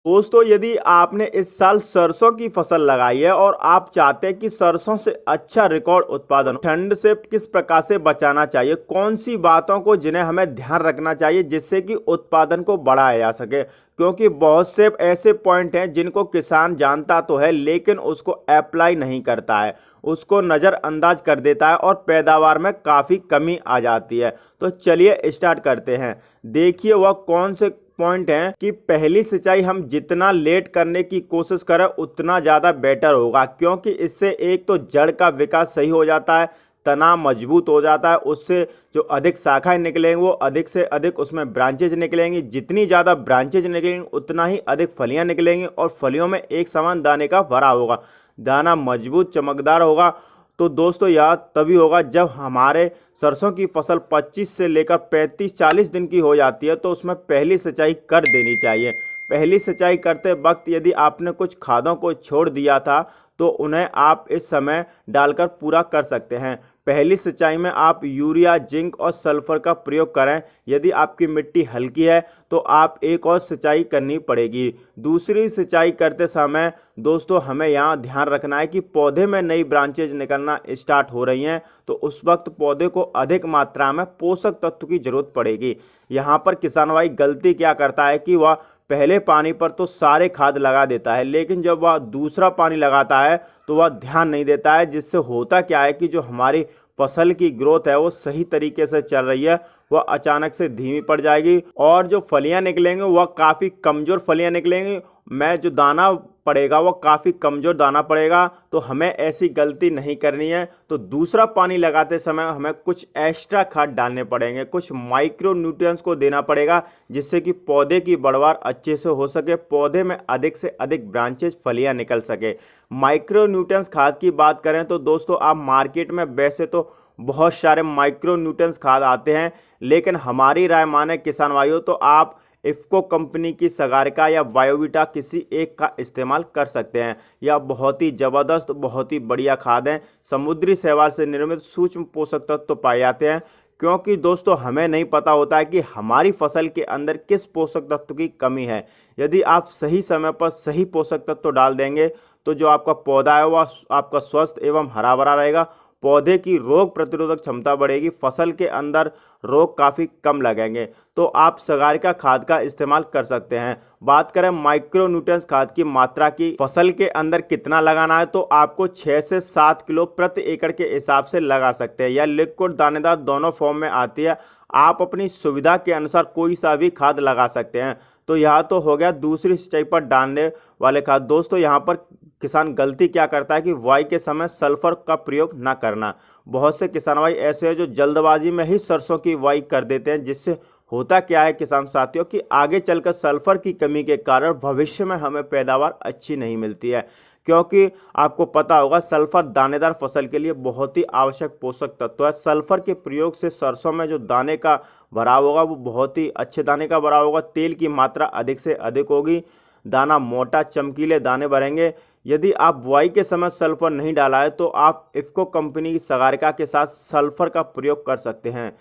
दोस्तों, यदि आपने इस साल सरसों की फसल लगाई है और आप चाहते हैं कि सरसों से अच्छा रिकॉर्ड उत्पादन हो, ठंड से किस प्रकार से बचाना चाहिए, कौन सी बातों को जिन्हें हमें ध्यान रखना चाहिए जिससे कि उत्पादन को बढ़ाया जा सके। क्योंकि बहुत से ऐसे पॉइंट हैं जिनको किसान जानता तो है लेकिन उसको अप्लाई नहीं करता है, उसको नज़रअंदाज कर देता है और पैदावार में काफ़ी कमी आ जाती है। तो चलिए स्टार्ट करते हैं। देखिए वह कौन से पॉइंट हैं कि पहली सिंचाई हम जितना लेट करने की कोशिश करें उतना ज़्यादा बेटर होगा, क्योंकि इससे एक तो जड़ का विकास सही हो जाता है, तना मजबूत हो जाता है, उससे जो अधिक शाखाएं निकलेंगी वो अधिक से अधिक उसमें ब्रांचेज निकलेंगी। जितनी ज़्यादा ब्रांचेज निकलेंगी उतना ही अधिक फलियां निकलेंगी और फलियों में एक समान दाने का भरा होगा, दाना मजबूत चमकदार होगा। तो दोस्तों यह तभी होगा जब हमारे सरसों की फसल 25 से लेकर 35-40 दिन की हो जाती है, तो उसमें पहली सिंचाई कर देनी चाहिए। पहली सिंचाई करते वक्त यदि आपने कुछ खादों को छोड़ दिया था तो उन्हें आप इस समय डालकर पूरा कर सकते हैं। पहली सिंचाई में आप यूरिया, जिंक और सल्फर का प्रयोग करें। यदि आपकी मिट्टी हल्की है तो आप एक और सिंचाई करनी पड़ेगी। दूसरी सिंचाई करते समय दोस्तों हमें यहाँ ध्यान रखना है कि पौधे में नई ब्रांचेज निकलना स्टार्ट हो रही हैं, तो उस वक्त पौधे को अधिक मात्रा में पोषक तत्व की जरूरत पड़ेगी। यहाँ पर किसान भाई गलती क्या करता है कि वह पहले पानी पर तो सारे खाद लगा देता है, लेकिन जब वह दूसरा पानी लगाता है तो वह ध्यान नहीं देता है, जिससे होता क्या है कि जो हमारी फसल की ग्रोथ है वो सही तरीके से चल रही है वह अचानक से धीमी पड़ जाएगी और जो फलियां निकलेंगी वह काफ़ी कमज़ोर फलियां निकलेंगी। मैं जो दाना पड़ेगा वो काफ़ी कमज़ोर दाना पड़ेगा। तो हमें ऐसी गलती नहीं करनी है। तो दूसरा पानी लगाते समय हमें कुछ एक्स्ट्रा खाद डालने पड़ेंगे, कुछ माइक्रो न्यूट्रिएंट्स को देना पड़ेगा जिससे कि पौधे की बढ़वार अच्छे से हो सके, पौधे में अधिक से अधिक ब्रांचेज फलियां निकल सके। माइक्रो न्यूट्रिएंट्स खाद की बात करें तो दोस्तों आप मार्केट में वैसे तो बहुत सारे माइक्रो न्यूट्रिएंट्स खाद आते हैं, लेकिन हमारी राय माने किसान भाइयों तो आप इफ़को कंपनी की सगारिका या बायोविटा किसी एक का इस्तेमाल कर सकते हैं। यह बहुत ही ज़बरदस्त, बहुत ही बढ़िया खाद है। समुद्री शैवाल से निर्मित सूक्ष्म पोषक तत्व तो पाए जाते हैं, क्योंकि दोस्तों हमें नहीं पता होता है कि हमारी फसल के अंदर किस पोषक तत्व की कमी है। यदि आप सही समय पर सही पोषक तत्व डाल देंगे तो जो आपका पौधा है वह आपका स्वस्थ एवं हरा भरा रहेगा, पौधे की रोग प्रतिरोधक क्षमता बढ़ेगी, फसल के अंदर रोग काफ़ी कम लगेंगे। तो आप सगारिका खाद का इस्तेमाल कर सकते हैं। बात करें माइक्रो न्यूट्रिएंट्स खाद की मात्रा की, फसल के अंदर कितना लगाना है तो आपको 6 से 7 किलो प्रति एकड़ के हिसाब से लगा सकते हैं। यह लिक्विड दानेदार दोनों फॉर्म में आती है, आप अपनी सुविधा के अनुसार कोई सा भी खाद लगा सकते हैं। तो यह तो हो गया दूसरी सिंचाई पर डालने वाले खाद। दोस्तों यहाँ पर किसान गलती क्या करता है कि बुआई के समय सल्फर का प्रयोग ना करना। बहुत से किसान भाई ऐसे हैं जो जल्दबाजी में ही सरसों की बुआई कर देते हैं, जिससे होता क्या है किसान साथियों कि आगे चलकर सल्फर की कमी के कारण भविष्य में हमें पैदावार अच्छी नहीं मिलती है। क्योंकि आपको पता होगा सल्फर दानेदार फसल के लिए बहुत ही आवश्यक पोषक तत्व है। सल्फर के प्रयोग से सरसों में जो दाने का भराव होगा वो बहुत ही अच्छे दाने का भराव होगा, तेल की मात्रा अधिक से अधिक होगी, दाना मोटा चमकीले दाने भरेंगे। यदि आप बुआई के समय सल्फर नहीं डाला है तो आप इफ़को कंपनी की सगारिका के साथ सल्फर का प्रयोग कर सकते हैं।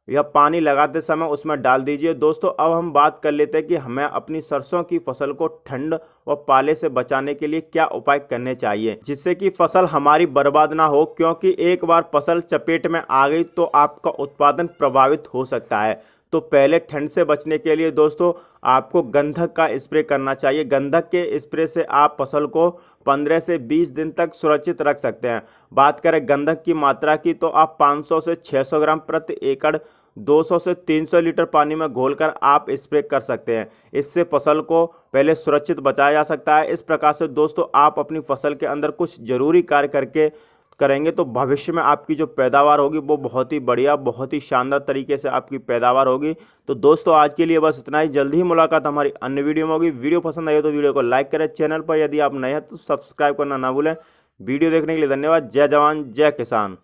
यह पानी लगाते समय उसमें डाल दीजिए। दोस्तों अब हम बात कर लेते हैं कि हमें अपनी सरसों की फसल को ठंड व पाले से बचाने के लिए क्या उपाय करने चाहिए जिससे कि फसल हमारी बर्बाद ना हो, क्योंकि एक बार फसल चपेट में आ गई तो आपका उत्पादन प्रभावित हो सकता है। तो पहले ठंड से बचने के लिए दोस्तों आपको गंधक का स्प्रे करना चाहिए। गंधक के स्प्रे से आप फसल को 15 से 20 दिन तक सुरक्षित रख सकते हैं। बात करें गंधक की मात्रा की तो आप 500 से 600 ग्राम प्रति एकड़ 200 से 300 लीटर पानी में घोलकर आप स्प्रे कर सकते हैं। इससे फसल को पहले सुरक्षित बचाया जा सकता है। इस प्रकार से दोस्तों आप अपनी फसल के अंदर कुछ जरूरी कार्य करेंगे तो भविष्य में आपकी जो पैदावार होगी वो बहुत ही बढ़िया, बहुत ही शानदार तरीके से आपकी पैदावार होगी। तो दोस्तों आज के लिए बस इतना ही। जल्दी ही मुलाकात हमारी अन्य वीडियो में होगी। वीडियो पसंद आई हो तो वीडियो को लाइक करें, चैनल पर यदि आप नए हैं तो सब्सक्राइब करना ना भूलें। वीडियो देखने के लिए धन्यवाद। जय जवान जय किसान।